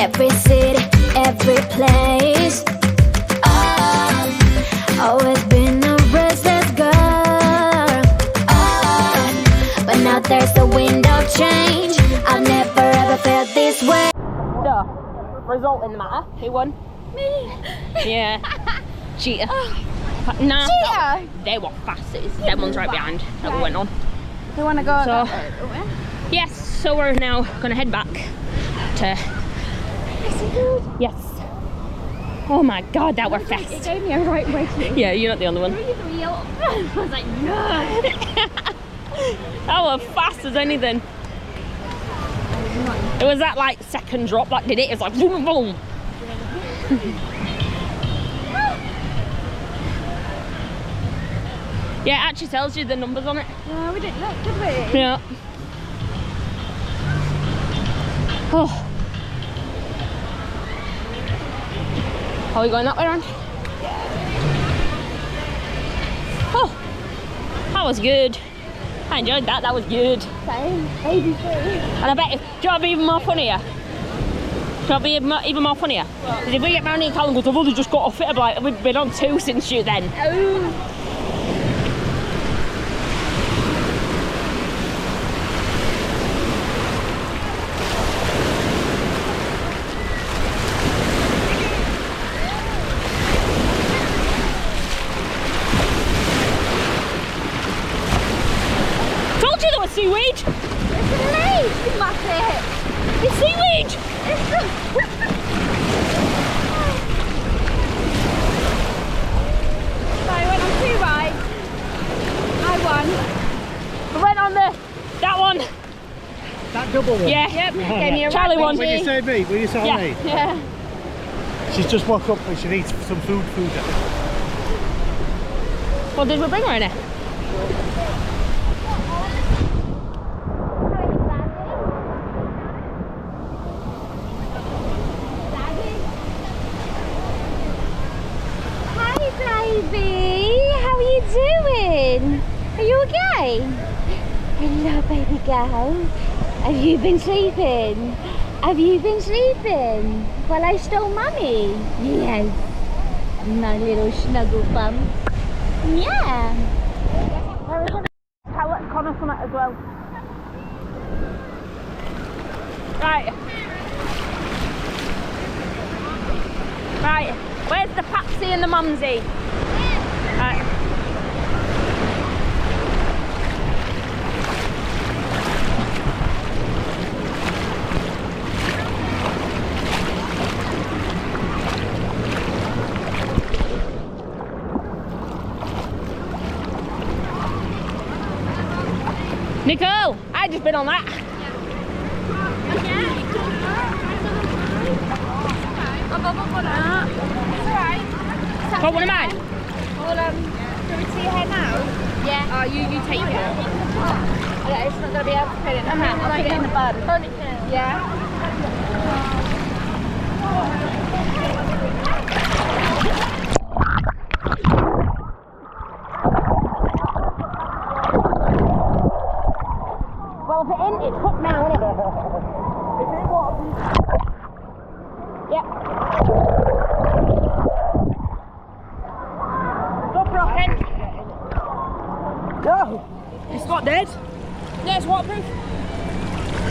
every city, every place. Always been a restless girl. But now there's a wind of change. I've never ever felt this way. So, result in the matter. Who won? Me. Yeah. Cheater. Nah. Cheater? They were fastest. Them one's right behind that we went on. You want to go? So, yes, so we're now gonna head back to. Yes. Oh my god, that were fast. It gave me a right way. Yeah, you're not the only one. I was like, no. That was fast as anything. It was that like second drop that did it. It was like boom, boom. Yeah, it actually tells you the numbers on it. No, we didn't look, did we? Yeah. Oh. Are we going that way around? Oh, that was good. I enjoyed that, that was good. Same, ABC. And I bet, do you know what'd be even more funnier? Do you know what'd be even more funnier? Because if we get round here and Callum goes, I've only just got off it, I'm like, we've been on 2 since you then. Oh. Seaweed! It's a lake, Matty! It's seaweed! So I went on 2 rides. I won. We went on that one. That double one? Yeah. Yep. Gave me a Charlie right won. When you say me, when you say Yeah. me? Yeah. She's just woke up and she needs some food. Well, did we bring her in it? Baby, how are you doing? Are you okay? Hello, baby girl. Have you been sleeping? Have you been sleeping? While I stole mummy? Yes. My little snuggle bum. Yeah. I'll let Connor some as well. Right. Right. Where's the Patsy and the Mumsy? Right. Nicole, I just been on that. Got one of mine? Well, can we see your hair now? Yeah. Oh, you take it. Yeah, it's not going to be able to put it in the hat. I'll put it in the bun. Yeah. Well, if it ain't, it's hooked now, isn't it? If it was. Yep. Go for it. No! It's not dead? Yeah, it's waterproof.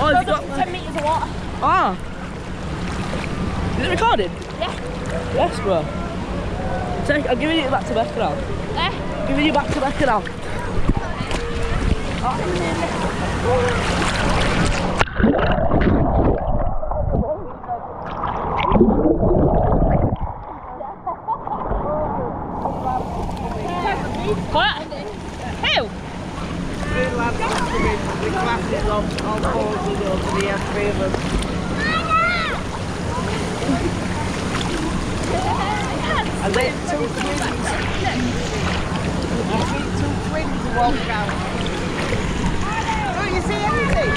Oh, it's got 10 metres of water. Ah! Is it recorded? Yeah. Yes, bro. Take, I'm giving it back to Becca now. Giving you back to Becca now. What? Who? Three lads with glasses on, all fours with us, and he had 3 of them. And then 2 twins. I see 2 twins walk out. Oh, you see anything?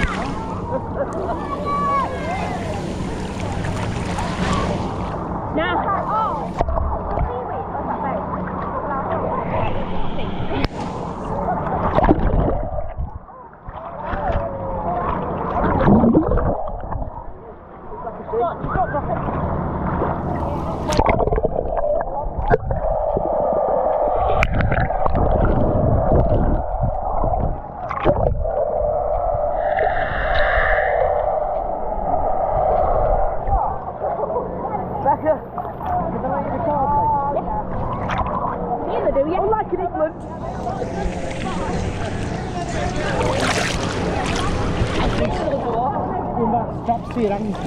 No. Unlike in England. Straps to your hands.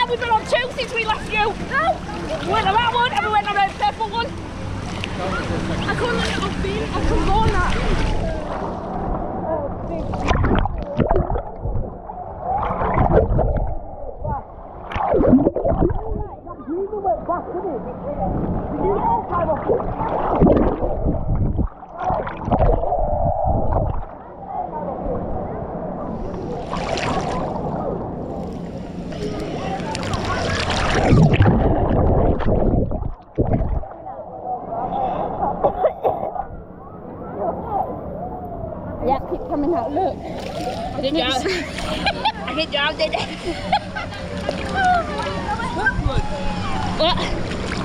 We've been on 2 since we left you. No. We went on that one and we went on a purple one. I couldn't let it off being. I couldn't go on that. Yeah, keep coming out. Look. I did drown. I did drown, did I? What?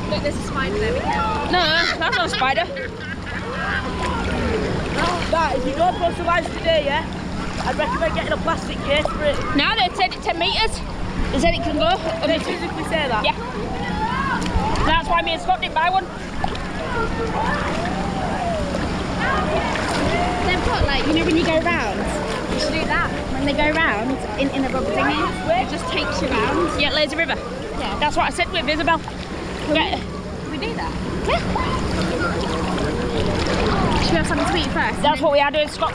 Look, there's a spider there. Be careful. No, that's not a spider. That, if you go across the lines today, yeah, I'd recommend getting a plastic case for it. Now they've said it's 10 metres. They said it can go. They physically say that? Yeah. That's why me and Scott didn't buy one. They've got like, you know when you go round? You should do that. When they go round in a rubber thingy, it just takes you round. Yeah, Lazy River. Yeah. That's what I said with Isabel. Can we do that? Yeah. Should we have something to eat first? That's what we are doing, Scott.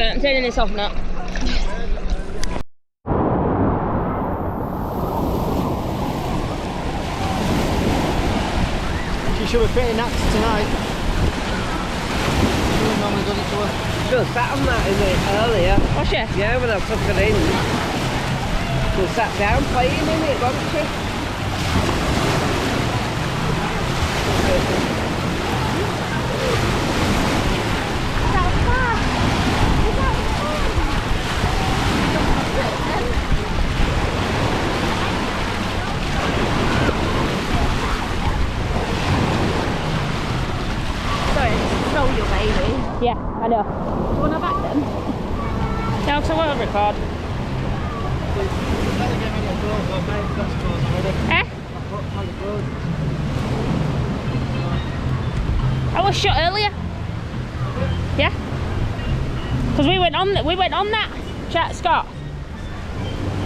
I'm turning this off now. She should be pretty napped tonight. She normally does it to her. She was sat on that, isn't it, earlier? Was she? Yeah, when I took her in. She was sat down playing in it, wasn't she? Yeah, I know. Do you want to back them? No, because I won't record. Eh? I was shot earlier. Yeah. Because we went on that chat, Scott.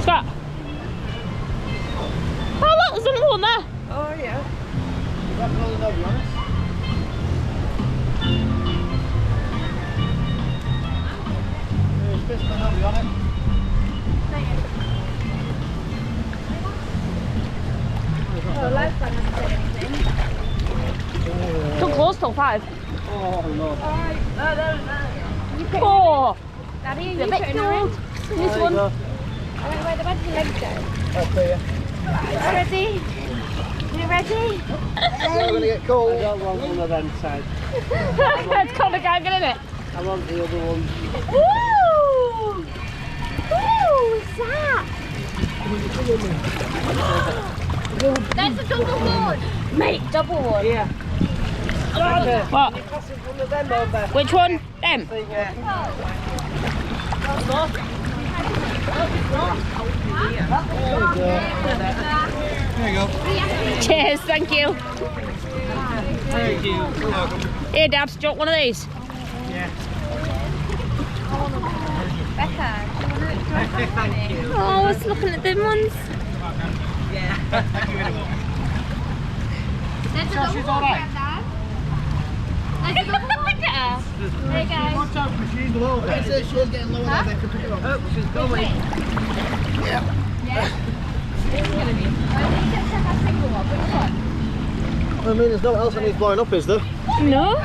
Scott. Oh look, there's another one there. Oh, yeah. Is that called an honest? There's fish on it. Oh, lifespan hasn't said anything. Too close till 5. Oh no. Alright. Oh. Daddy, are you A bit putting her in? cold. This one. I don't know where the legs go. I'll tell you. Ready? You ready? It's not going to get cold. I don't want one of them sides. It's called a gag, isn't it? I want the other one. Woo! Woo! What's that? There's a double one. Mate, double one. Yeah. What? One of them over. Which one? Them? There you go. Cheers, thank you. Thank you. You're welcome. Here, Dad, do you want one of these? Yeah. Thank you. Oh, I was looking at them ones. Yeah. Thank you very much. She's all right. There you go. Watch out, she's low there. It says she's getting low there, they can pick her up. Oh, she's going. I mean, there's no else that needs blowing up, is there? No?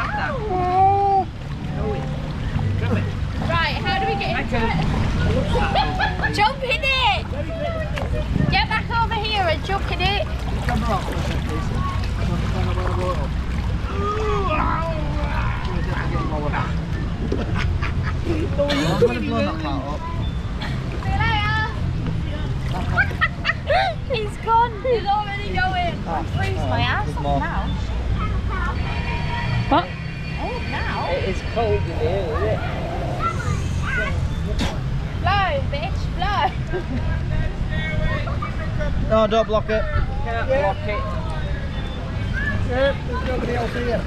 Right, how do we get into it? Jump in it! Get back over here and jump in it. Jump her off for a second, please. Don't know where to blow it up. I'm going to blow that part up. He's gone. He's already going. Freeze my ass off now. What? Oh, now. It is cold in here, isn't it? Blow, bitch, blow. No, don't block it. Can't block it. There's nobody else here.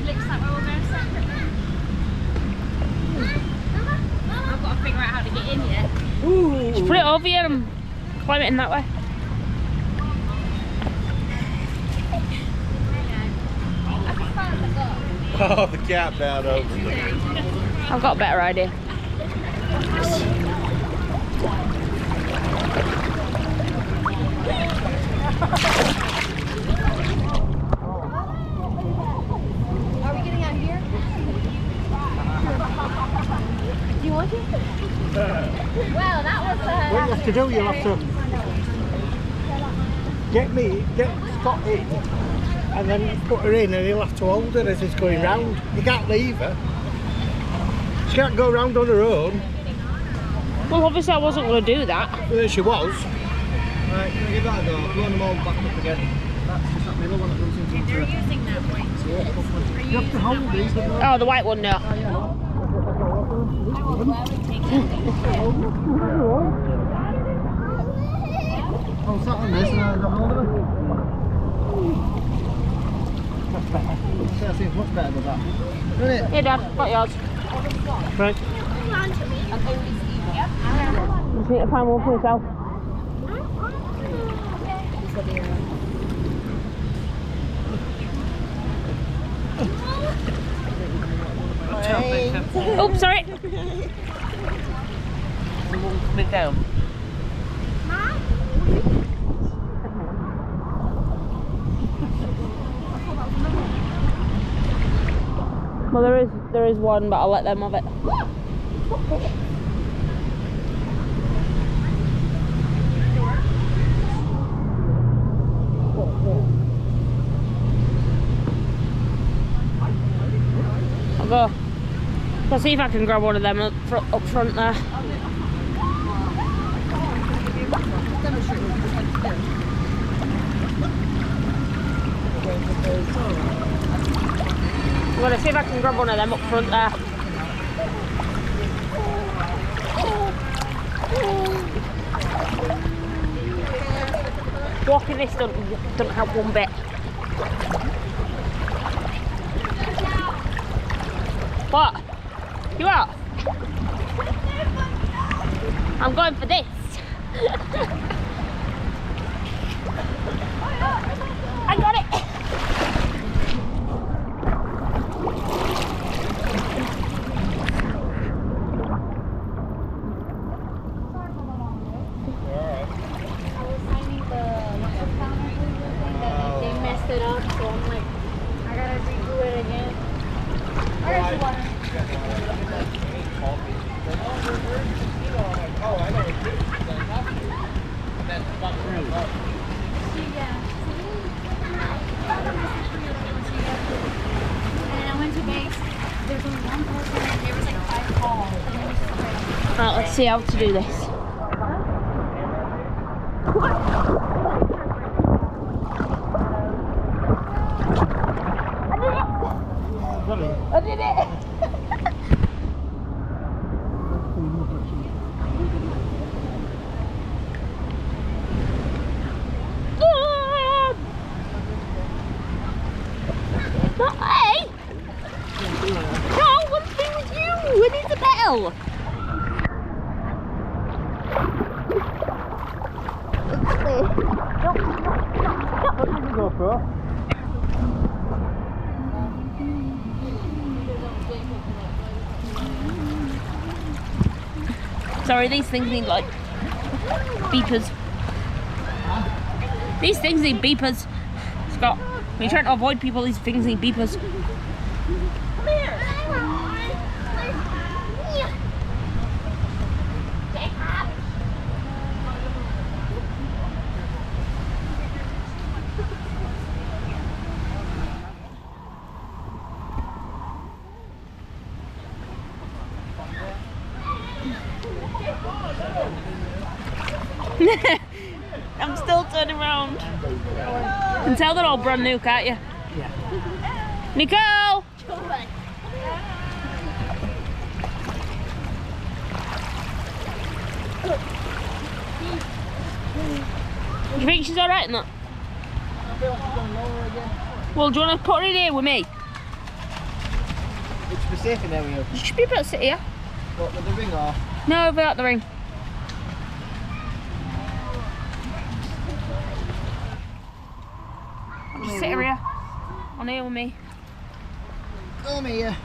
Looks like we're all going separately. I've got to figure out how to get in yet. Just put it over here and climb it in that way. Oh, the cat down over. I've got a better idea. Are we getting out here? Do you want to? Well, that was What you have to do, you'll have to get Scott in, and then put her in, and he'll have to hold her as it's going round. You can't leave her. She can't go round on her own. Well, obviously I wasn't going to do that. Well, there she was. Right, give that a go. Blow them all back up again. That's just that middle one that runs into the They're using that point. You have to hold these. Oh, the white one, no. I'll sat on this and I'll grab hold of her. That's better. That seems much better than that. Isn't it? Here, Dad, got yours. Right. Just need to find one for yourself. Oops, sorry. Someone coming down. Well, there is one, but I'll let them have it. I'll go. I'll see if I can grab one of them up front there. I'm going to see if I can grab one of them up front there. Walking this doesn't help one bit. What? You out? I'm going for this. I got it. It up, so I'm like, I gotta redo it again. Where's the water? And I went to base. There's only one person, and there was like 5 calls. And it was just like, Right, let's see how to do this. bro. Sorry, these things need like beepers. These things need beepers. Scott, when you're trying to avoid people, these things need beepers. Come here. I'm still turning around. You can tell they're all brand new, can't you? Yeah. Nicole! Do you think she's alright in that? I feel like she's going lower again. Well, do you want to put her in here with me? It should be safe in there with you. You should be able to sit here. What, with the ring off? No, without the ring. Just sit her here. On here with me. Come here.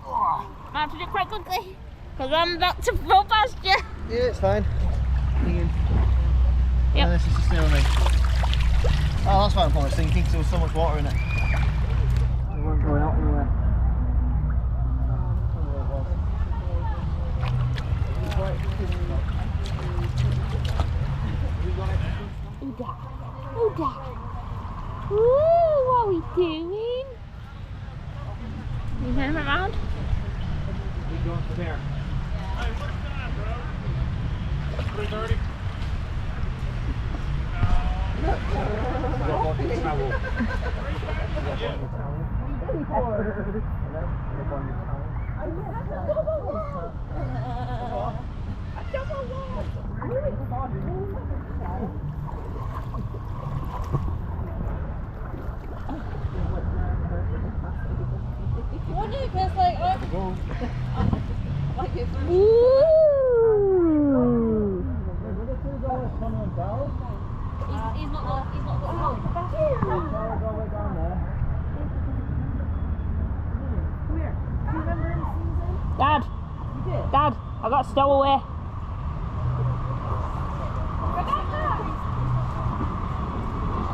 I have to do it quite quickly. Because I'm about to roll past you. Yeah, it's fine. Yep. Yeah, this is just stay with me. Oh, that's why I was thinking, because there was so much water in it. We weren't going out anywhere. Ooh, what are we doing? You turn him around? We're going from there. Hey, what's that, bro? 3:30. Dad, I got stowaway.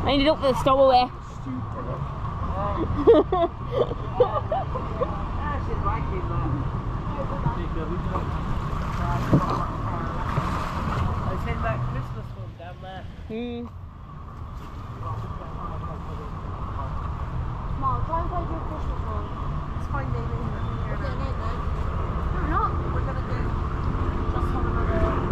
I ended up with a stowaway. I've seen that Christmas one down there. Mom, try and play your Christmas one. It's fine, David. We're getting it now. No, we're not. We're gonna do just one another.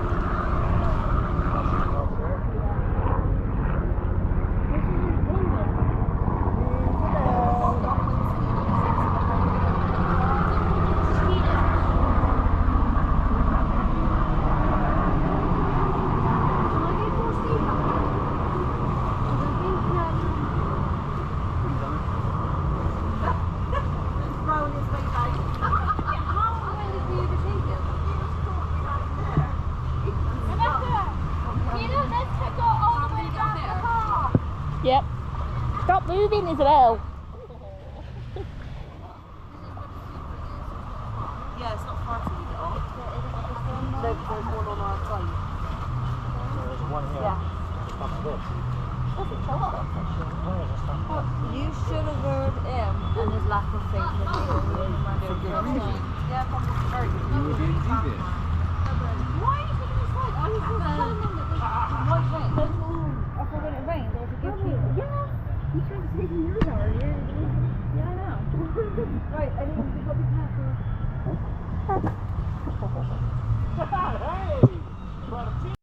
Yep. Stop moving, Isabel. Yeah, it's not far to get off. There's one on our side. There's one here. Yeah. That's this. You should have heard him and his lack of faith in you. Yeah, probably very good. Why are you taking this side? I was just telling them that there's white rain. If we're going to rain, there's a good view. Yeah. You tried to take yours already. Yeah, I know. Right, anyone, you've got to be careful. Hey!